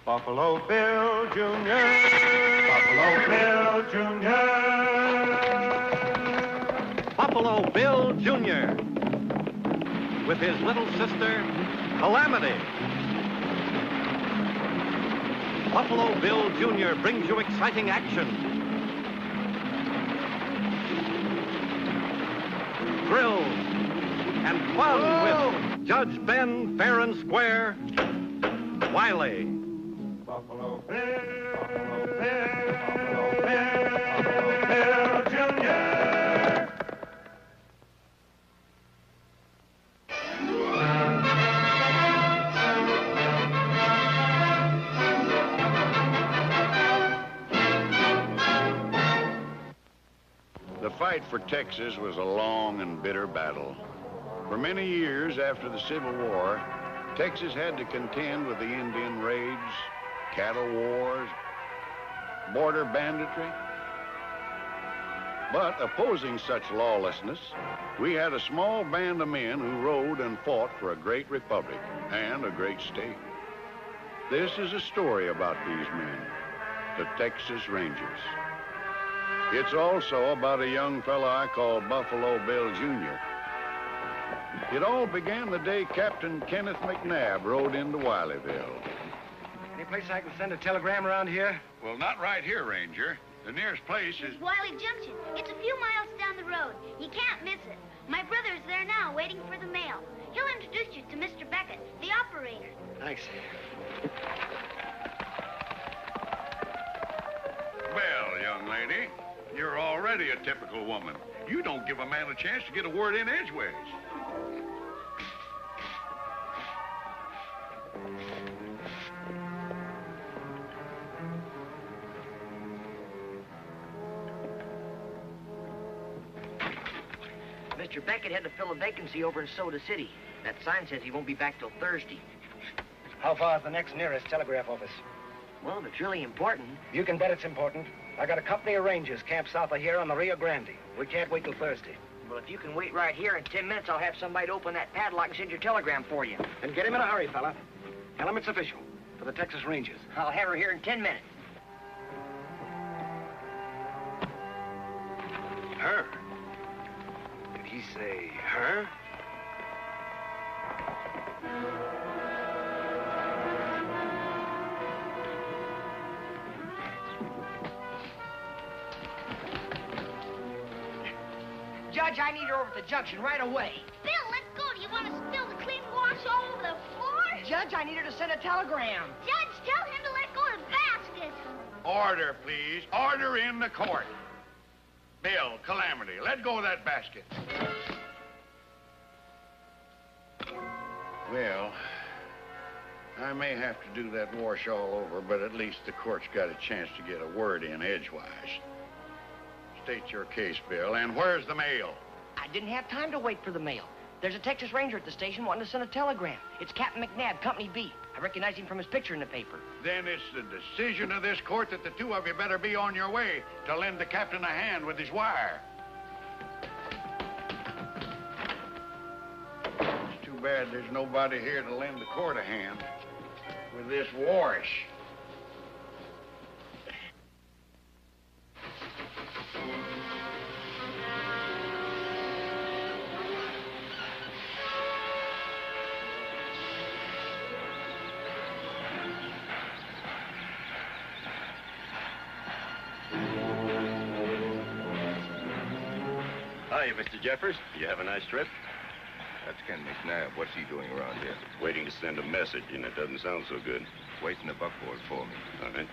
Buffalo Bill Jr. Buffalo Bill Jr. Buffalo Bill Jr. with his little sister, Calamity. Buffalo Bill Jr. brings you exciting action, thrills, and fun with Judge Ben fair and square, Wiley. Buffalo Bill, Buffalo Bill, Buffalo Bill, Bill Jr. The fight for Texas was a long and bitter battle. For many years after the Civil War, Texas had to contend with the Indian raids, cattle wars, border banditry. But opposing such lawlessness, we had a small band of men who rode and fought for a great republic and a great state. This is a story about these men, the Texas Rangers. It's also about a young fella I call Buffalo Bill Jr. It all began the day Captain Kenneth McNabb rode into Wileyville. Any place I can send a telegram around here? Well, not right here, Ranger. The nearest place is... Wiley Junction. It's a few miles down the road. You can't miss it. My brother's there now, waiting for the mail. He'll introduce you to Mr. Beckett, the operator. Thanks. Well, young lady, you're already a typical woman. You don't give a man a chance to get a word in edgeways. Mr. Beckett had to fill a vacancy over in Soda City. That sign says he won't be back till Thursday. How far is the next nearest telegraph office? Well, if it's really important. You can bet it's important. I got a company of Rangers camped south of here on the Rio Grande. We can't wait till Thursday. Well, if you can wait right here, in 10 minutes I'll have somebody to open that padlock and send your telegram for you. Then get him in a hurry, fella. Tell him it's official. For the Texas Rangers. I'll have her here in 10 minutes. Her? Did he say her? Judge, I need her over at the junction right away. Bill, let's go. Do you want to spill the clean wash all over the floor? Judge, I need her to send a telegram. Judge, tell him to let go of the basket. Order, please. Order in the court. Bill, Calamity, let go of that basket. Well, I may have to do that wash all over, but at least the court's got a chance to get a word in edgewise. State your case, Bill, and where's the mail? I didn't have time to wait for the mail. There's a Texas Ranger at the station wanting to send a telegram. It's Captain McNabb, Company B. I recognize him from his picture in the paper. Then it's the decision of this court that the two of you better be on your way to lend the captain a hand with his wire. It's too bad there's nobody here to lend the court a hand with this wash. Hi, Mr. Jeffers. You have a nice trip? That's Ken McNabb. What's he doing around here? Waiting to send a message, and it doesn't sound so good. Wait in the buckboard for me. All right.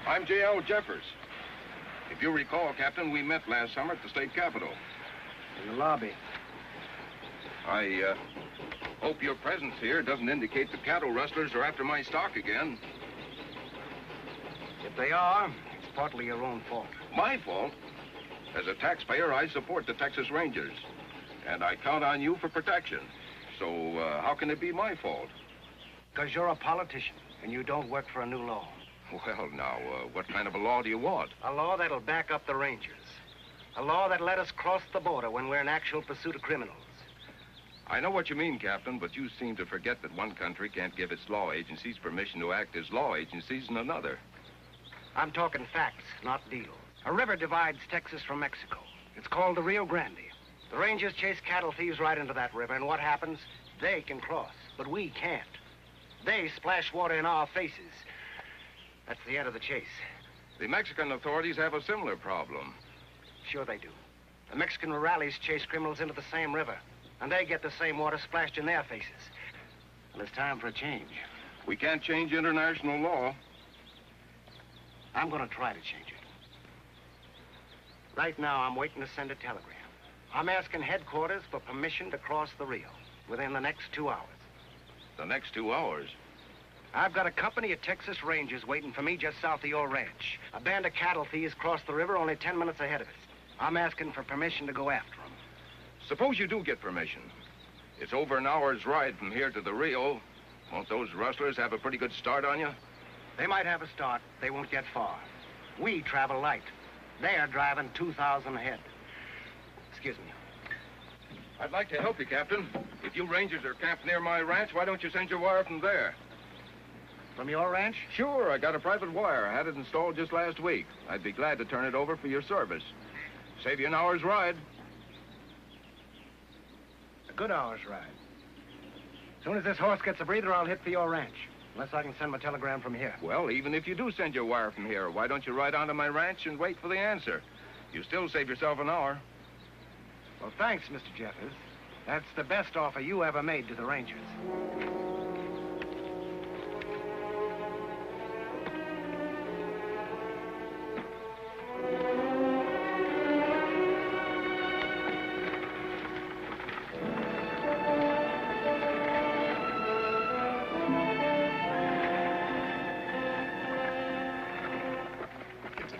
I'm J.L. Jeffers. If you recall, Captain, we met last summer at the state capitol. In the lobby. I hope your presence here doesn't indicate the cattle rustlers are after my stock again. If they are, it's partly your own fault. My fault? As a taxpayer, I support the Texas Rangers. And I count on you for protection. So, how can it be my fault? Because you're a politician, and you don't work for a new law. Well, now, what kind of a law do you want? A law that'll back up the Rangers. A law that'll let us cross the border when we're in actual pursuit of criminals. I know what you mean, Captain, but you seem to forget that one country can't give its law agencies permission to act as law agencies in another. I'm talking facts, not deals. A river divides Texas from Mexico. It's called the Rio Grande. The Rangers chase cattle thieves right into that river, and what happens? They can cross, but we can't. They splash water in our faces. That's the end of the chase. The Mexican authorities have a similar problem. Sure they do. The Mexican rurales chase criminals into the same river, and they get the same water splashed in their faces. Well, it's time for a change. We can't change international law. I'm going to try to change it. Right now, I'm waiting to send a telegram. I'm asking headquarters for permission to cross the Rio within the next 2 hours. The next 2 hours? I've got a company of Texas Rangers waiting for me just south of your ranch. A band of cattle thieves crossed the river only 10 minutes ahead of us. I'm asking for permission to go after them. Suppose you do get permission. It's over an hour's ride from here to the Rio. Won't those rustlers have a pretty good start on you? They might have a start. They won't get far. We travel light. They're driving 2,000 ahead. Excuse me. I'd like to help you, Captain. If you Rangers are camped near my ranch, why don't you send your wire from there? From your ranch? Sure, I got a private wire. I had it installed just last week. I'd be glad to turn it over for your service. Save you an hour's ride. A good hour's ride. As soon as this horse gets a breather, I'll hit for your ranch. Unless I can send my telegram from here. Well, even if you do send your wire from here, why don't you ride on to my ranch and wait for the answer? You still save yourself an hour. Well, thanks, Mr. Jeffers. That's the best offer you ever made to the Rangers.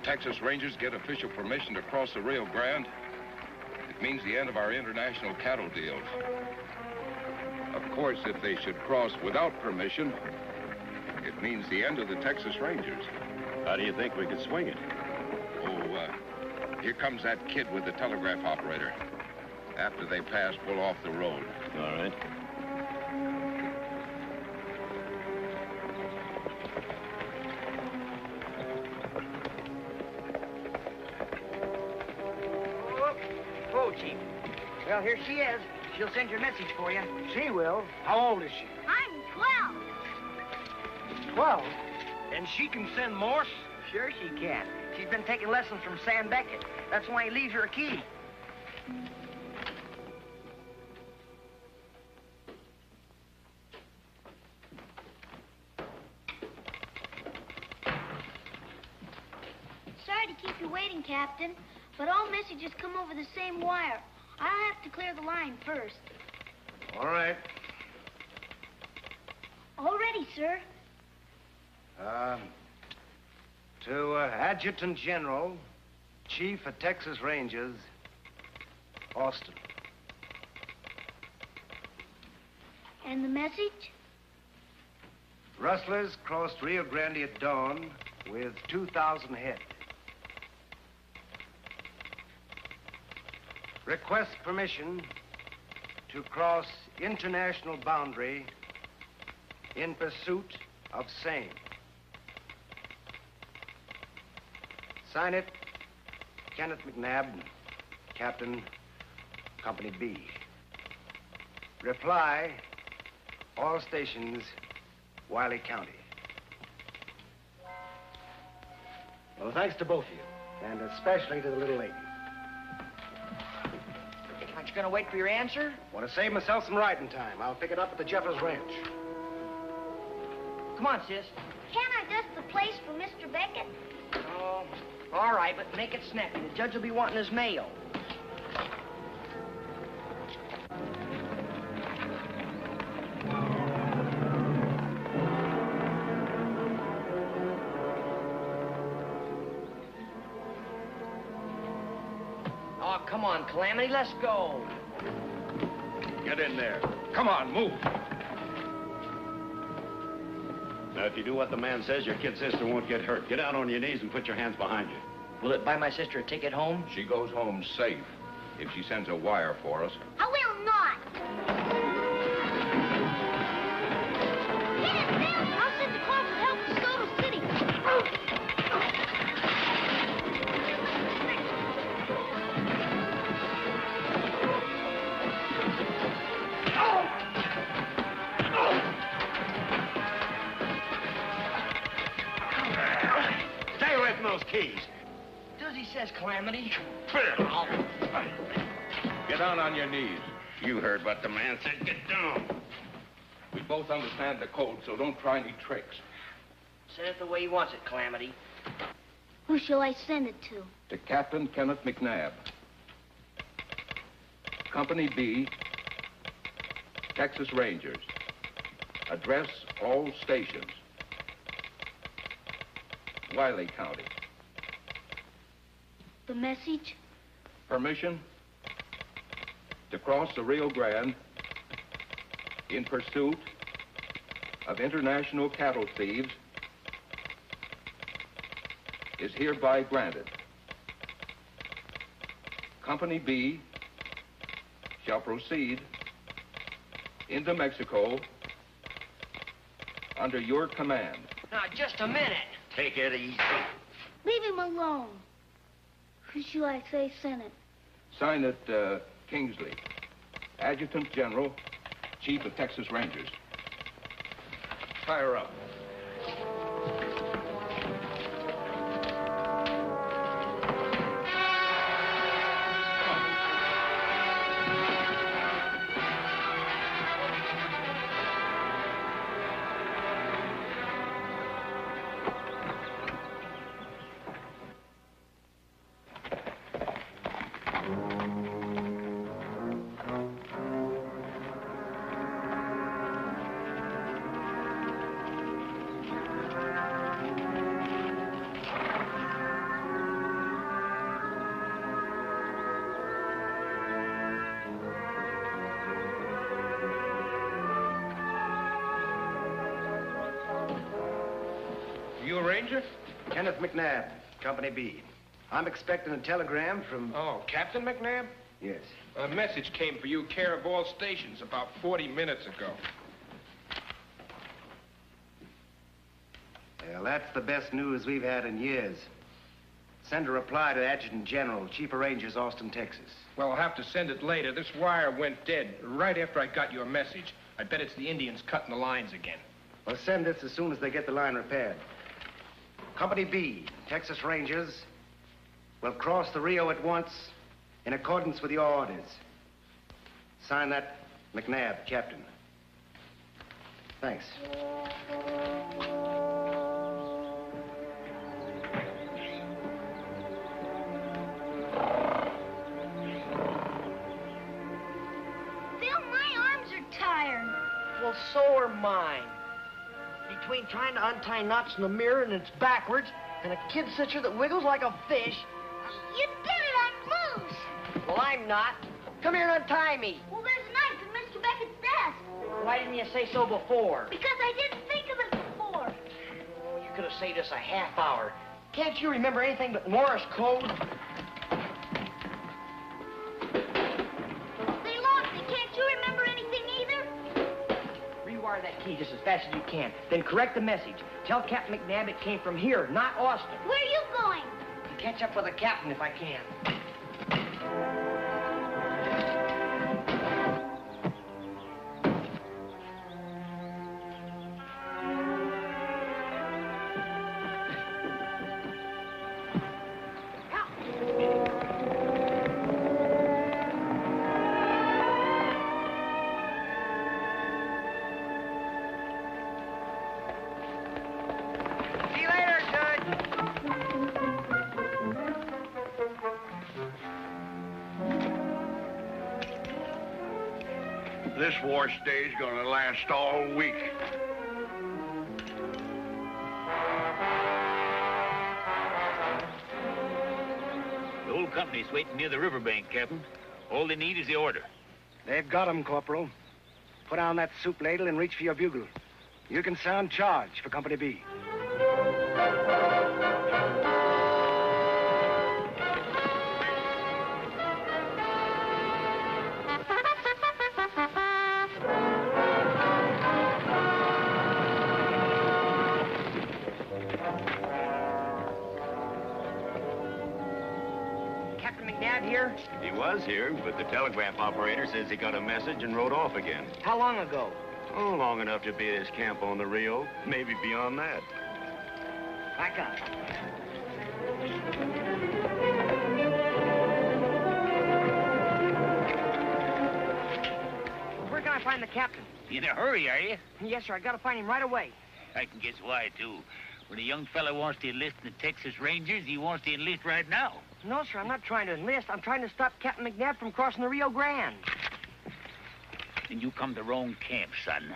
Texas Rangers get official permission to cross the Rio Grande, it means the end of our international cattle deals. Of course, if they should cross without permission, it means the end of the Texas Rangers. How do you think we could swing it? Here comes that kid with the telegraph operator. After they pass, pull off the road. All right. Chief. Well, here she is. She'll send your message for you. She will? How old is she? I'm 12. 12? And she can send Morse? Sure she can. She's been taking lessons from Sam Beckett. That's why he leaves her a key. Sorry to keep you waiting, Captain, but all messages come over the same wire. I'll have to clear the line first. All right. All ready, sir. To Adjutant General, Chief of Texas Rangers, Austin. And the message? Rustlers crossed Rio Grande at dawn with 2,000 head. Request permission to cross international boundary in pursuit of same. Sign it, Kenneth McNabb, Captain, Company B. Reply, all stations, Wiley County. Well, thanks to both of you, and especially to the little lady. Aren't you going to wait for your answer? Want to save myself some riding time. I'll pick it up at the Jeffers Ranch. Come on, sis. Can't I dust the place for Mr. Beckett? Oh, all right, but make it snappy. The judge will be wanting his mail. Oh, come on, Calamity, let's go. Get in there. Come on, move. Now, if you do what the man says, your kid sister won't get hurt. Get down on your knees and put your hands behind you. Will it buy my sister a ticket home? She goes home safe if she sends a wire for us. I will not. keys. Dizzy says Calamity. Get down on your knees. You heard what the man said. Get down. We both understand the code, so don't try any tricks. Send it the way he wants it, Calamity. Who shall I send it to? To Captain Kenneth McNabb. Company B, Texas Rangers. Address all stations. Wiley County. The message? Permission to cross the Rio Grande in pursuit of international cattle thieves is hereby granted. Company B shall proceed into Mexico under your command. Now, just a minute. Take it easy. Leave him alone. Who shall I say sent it? Sign it, Kingsley, Adjutant General, Chief of Texas Rangers. Fire up. You a ranger? Kenneth McNabb, Company B. I'm expecting a telegram from... Oh, Captain McNabb? Yes. A message came for you, care of all stations, about 40 minutes ago. Well, that's the best news we've had in years. Send a reply to Adjutant General, Chief of Rangers, Austin, Texas. Well, I'll have to send it later. This wire went dead right after I got your message. I bet it's the Indians cutting the lines again. Well, send this as soon as they get the line repaired. Company B, Texas Rangers, will cross the Rio at once in accordance with your orders. Sign that, McNabb, Captain. Thanks. Phil, my arms are tired. Well, so are mine. Between trying to untie knots in the mirror and it's backwards, and a kid stitcher that wiggles like a fish. You did it, I'm loose. Well, I'm not. Come here and untie me. Well, there's a knife in Mr. Beckett's desk. Why didn't you say so before? Because I didn't think of it before. You could have saved us a half hour. Can't you remember anything but Morse code? They lost it. Can't you remember anything either? Rewire that key just as fast as you can. Then correct the message. Tell Captain McNabb it came from here, not Austin. Where are you going? To catch up with the captain if I can. See you later, Judge. This war stage gonna last all week. The whole company's waiting near the riverbank, Captain. All they need is the order. They've got 'em, Corporal. Put down that soup ladle and reach for your bugle. You can sound charge for Company B. Captain McNabb here? He was here, but the telegraph operator says he got a message and rode off again. How long ago? Oh, long enough to be at his camp on the Rio. Maybe beyond that. I got it. Where can I find the captain? In a hurry, are you? Yes, sir. I gotta find him right away. I can guess why, too. When a young fella wants to enlist in the Texas Rangers, he wants to enlist right now. No, sir. I'm not trying to enlist. I'm trying to stop Captain McNabb from crossing the Rio Grande. Then you come to wrong camp, son.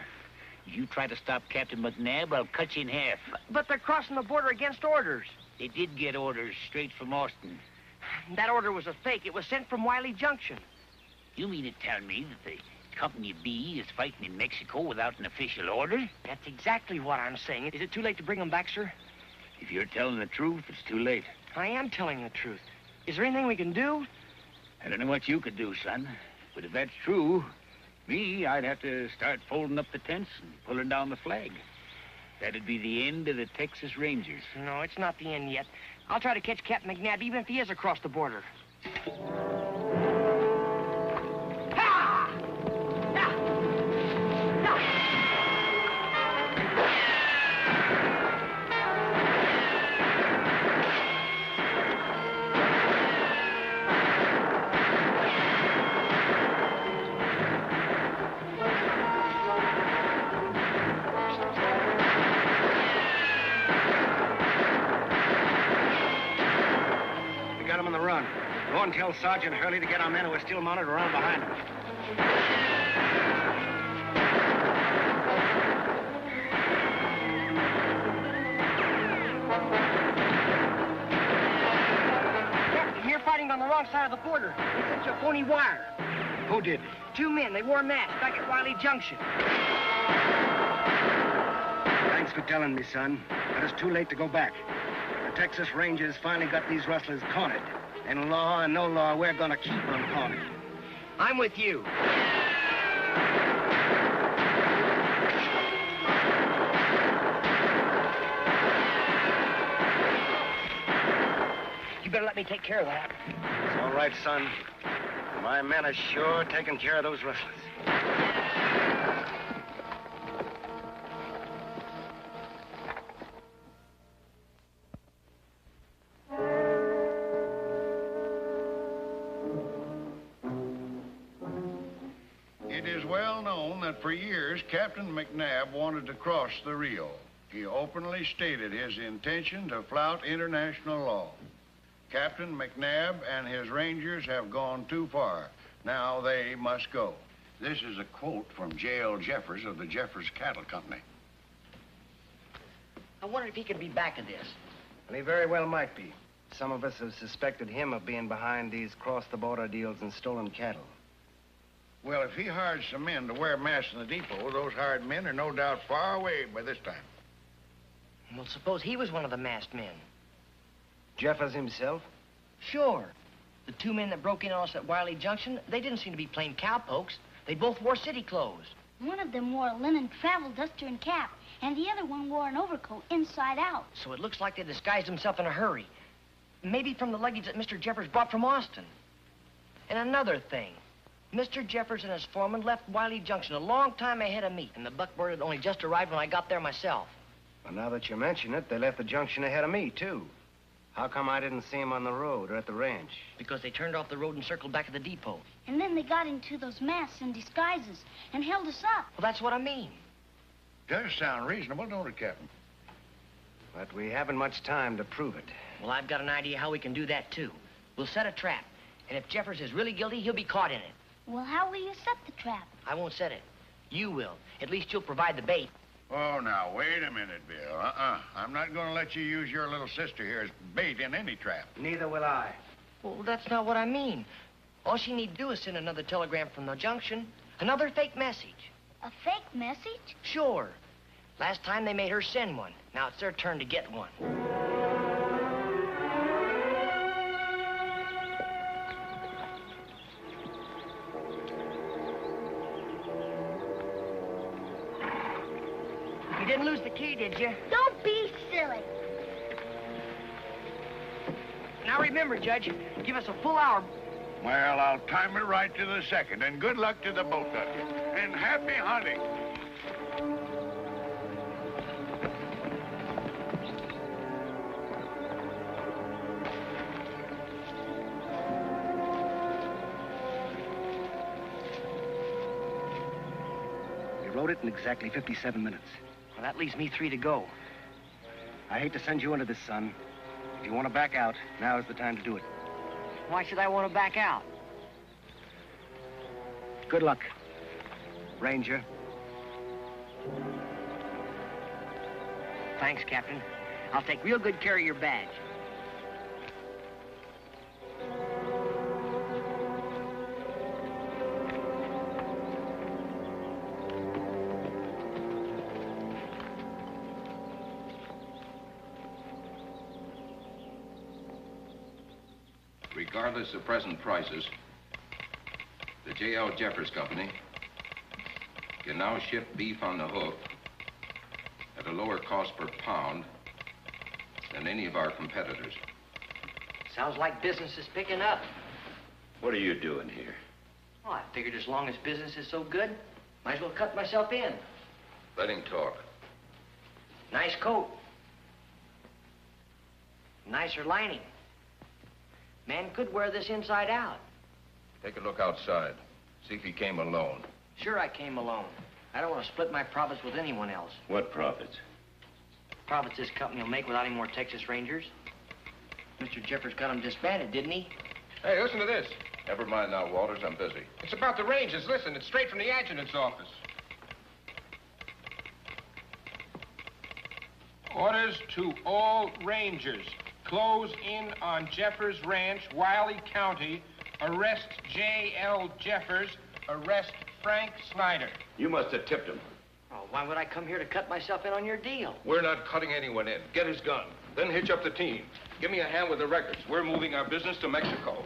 If you try to stop Captain McNabb, I'll cut you in half. But they're crossing the border against orders. They did get orders straight from Austin. That order was a fake. It was sent from Wiley Junction. You mean to tell me that the Company B is fighting in Mexico without an official order? That's exactly what I'm saying. Is it too late to bring them back, sir? If you're telling the truth, it's too late. I am telling the truth. Is there anything we can do? I don't know what you could do, son. But if that's true, I'd have to start folding up the tents and pulling down the flag. That'd be the end of the Texas Rangers. No, it's not the end yet. I'll try to catch Captain McNabb, even if he is across the border. Go and tell Sergeant Hurley to get our men who are still mounted around behind him. Captain, you're fighting on the wrong side of the border. It's a phony wire. Who did? 2 men. They wore masks back at Wiley Junction. Thanks for telling me, son. But it's too late to go back. The Texas Rangers finally got these rustlers cornered. And law and no law, we're gonna keep them cornered. I'm with you. You better let me take care of that. It's all right, son. My men are sure taking care of those rustlers. It is well known that for years, Captain McNabb wanted to cross the Rio. He openly stated his intention to flout international law. Captain McNabb and his Rangers have gone too far. Now they must go. This is a quote from J.L. Jeffers of the Jeffers Cattle Company. I wonder if he could be back of this. Well, he very well might be. Some of us have suspected him of being behind these cross-the-border deals and stolen cattle. Well, if he hired some men to wear masks in the depot, those hired men are no doubt far away by this time. Well, suppose he was one of the masked men. Jeffers himself? Sure. The 2 men that broke in on us at Wiley Junction, they didn't seem to be plain cowpokes. They both wore city clothes. One of them wore a linen travel duster and cap, and the other one wore an overcoat inside out. So it looks like they disguised themselves in a hurry. Maybe from the luggage that Mr. Jeffers brought from Austin. And another thing. Mr. Jeffers and his foreman left Wiley Junction a long time ahead of me, and the buckboard had only just arrived when I got there myself. Well, now that you mention it, they left the junction ahead of me, too. How come I didn't see them on the road or at the ranch? Because they turned off the road and circled back at the depot. And then they got into those masks and disguises and held us up. Well, that's what I mean. Does sound reasonable, don't it, Captain? But we haven't much time to prove it. Well, I've got an idea how we can do that, too. We'll set a trap, and if Jeffers is really guilty, he'll be caught in it. Well, how will you set the trap? I won't set it. You will. At least you'll provide the bait. Oh, now, wait a minute, Bill. I'm not going to let you use your little sister here as bait in any trap. Neither will I. Well, that's not what I mean. All she need to do is send another telegram from the junction. Another fake message. A fake message? Sure. Last time they made her send one. Now it's their turn to get one. You didn't lose the key, did you? Don't be silly. Now remember, Judge, give us a full hour. Well, I'll time it right to the second, and good luck to the both of you. And happy hunting. rode it in exactly 57 minutes. Well, that leaves me 3 to go. I hate to send you into this, son. If you want to back out, now is the time to do it. Why should I want to back out? Good luck, Ranger. Thanks, Captain. I'll take real good care of your badge. Regardless of present prices, the J.L. Jeffers Company can now ship beef on the hoof at a lower cost per pound than any of our competitors. Sounds like business is picking up. What are you doing here? Well, I figured as long as business is so good, might as well cut myself in. Let him talk. Nice coat. Nicer lining. Man could wear this inside out. Take a look outside. See if he came alone. Sure, I came alone. I don't want to split my profits with anyone else. What profits? Profits this company will make without any more Texas Rangers. Mr. Jeffers got them disbanded, didn't he? Hey, listen to this. Never mind now, Walters. I'm busy. It's about the Rangers. Listen, it's straight from the adjutant's office. Orders to all Rangers. Close in on Jeffers Ranch, Wiley County. Arrest J.L. Jeffers. Arrest Frank Snyder. You must have tipped him. Oh, why would I come here to cut myself in on your deal? We're not cutting anyone in. Get his gun. Then hitch up the team. Give me a hand with the records. We're moving our business to Mexico.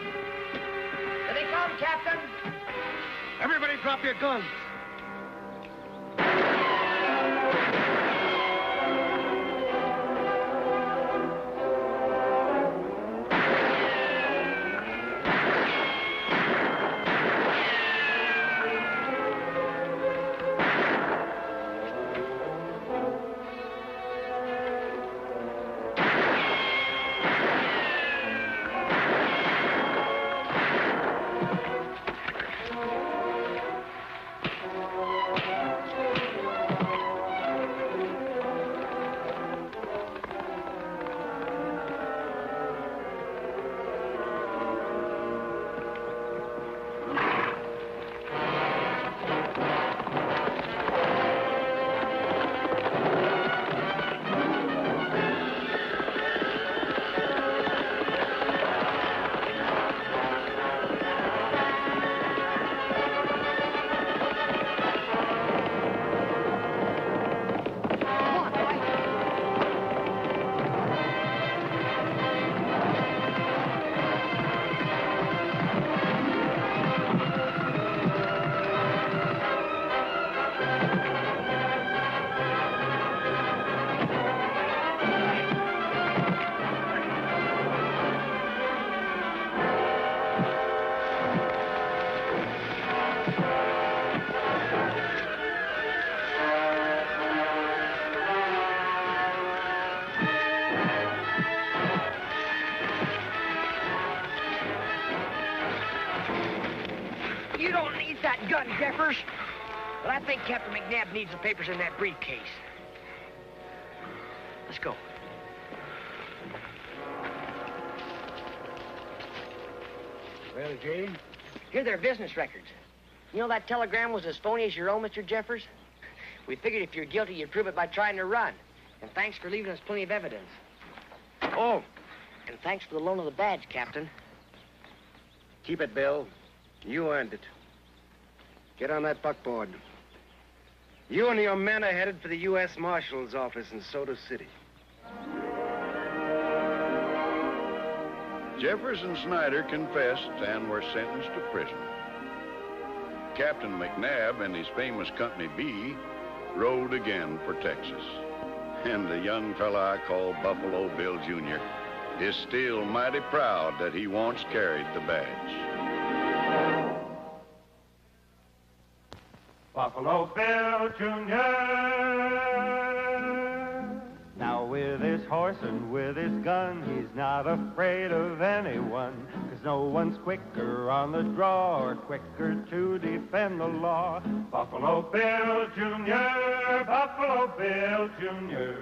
Here they come, Captain. Everybody drop your guns. You don't need that gun, Jeffers. But I think Captain McNabb needs the papers in that briefcase. Let's go. Well, Jane? Here are their business records. You know that telegram was as phony as your own, Mr. Jeffers? We figured if you're guilty, you'd prove it by trying to run. And thanks for leaving us plenty of evidence. Oh, And thanks for the loan of the badge, Captain. keep it, Bill. You earned it. Get on that buckboard. You and your men are headed for the U.S. Marshal's office in Soda City. Jeffers and Snyder confessed and were sentenced to prison. Captain McNabb and his famous Company B rode again for Texas. And the young fella I call Buffalo Bill Jr. is still mighty proud that he once carried the badge. Buffalo Bill Jr. Now with his horse and with his gun, he's not afraid of anyone, 'cause no one's quicker on the draw or quicker to defend the law. Buffalo Bill Jr., Buffalo Bill Jr.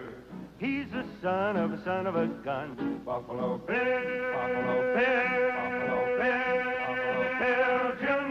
He's the son of a gun. Buffalo Bill, Buffalo Bill, Buffalo Bill, Buffalo Bill Jr.